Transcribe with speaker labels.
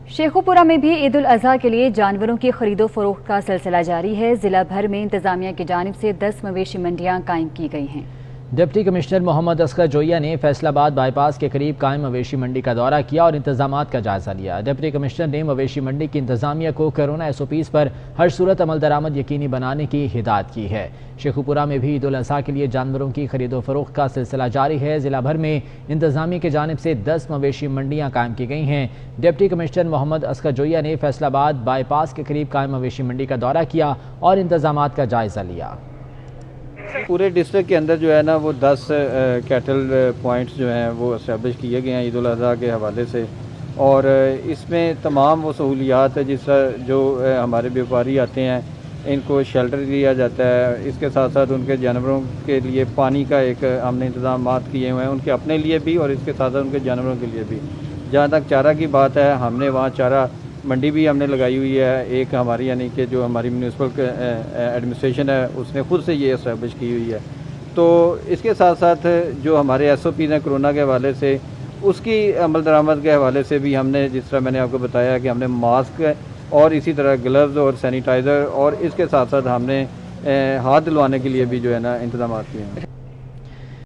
Speaker 1: शेखुपुरा में भी ईद उल अजहा के लिए जानवरों की खरीदो फरोख्त का सिलसिला जारी है। जिला भर में इंतजामिया की जानिब से 10 मवेशी मंडियां कायम की गई हैं।
Speaker 2: डिप्टी कमिश्नर मोहम्मद असगर जोइया ने फैसलाबाद बाईपास के करीब कायम मवेशी मंडी का दौरा किया और इंतजामात का जायजा लिया। डिप्टी कमिश्नर ने मवेशी मंडी की इंतजामिया को कोरोना SOPs पर हर सूरत अमल दरामद यकीनी बनाने की हिदायत की है। शेखुपुरा में भी ईद उल अजहा के लिए जानवरों की खरीदो फरोख्त का सिलसिला जारी है। जिला भर में इंतजामिया की जानिब से 10 मवेशी मंडियां कायम की गई हैं। डिप्टी कमिश्नर मोहम्मद असगर जोइया ने फैसलाबाद बाईपास के करीब कायम मवेशी मंडी का दौरा किया और इंतजामात का जायजा लिया।
Speaker 3: पूरे डिस्ट्रिक्ट के अंदर जो है ना वो 10 कैटल पॉइंट्स जो हैं वो इस्टेब्लिश किए गए हैं ईद उल अजहा के हवाले से, और इसमें तमाम वो सहूलियात है जिस जो हमारे व्यापारी आते हैं इनको शेल्टर दिया जाता है। इसके साथ साथ उनके जानवरों के लिए पानी का एक हमने इंतजाम किए हुए हैं, उनके अपने लिए भी और इसके साथ साथ उनके जानवरों के लिए भी। जहाँ तक चारा की बात है, हमने वहाँ चारा मंडी भी हमने लगाई हुई है। एक हमारी यानी कि जो हमारी म्यूनसिपल एडमिनिस्ट्रेशन है उसने खुद से ये इस्टेब्लिश की हुई है। तो इसके साथ साथ जो हमारे SOP हैं कोरोना के हवाले से, उसकी अमल दरामद के हवाले से भी हमने, जिस तरह मैंने आपको बताया कि हमने मास्क और इसी तरह ग्लव्स और सैनिटाइज़र और इसके साथ साथ हमने हाथ धुलवाने के लिए भी जो है ना इंतजाम किए हैं।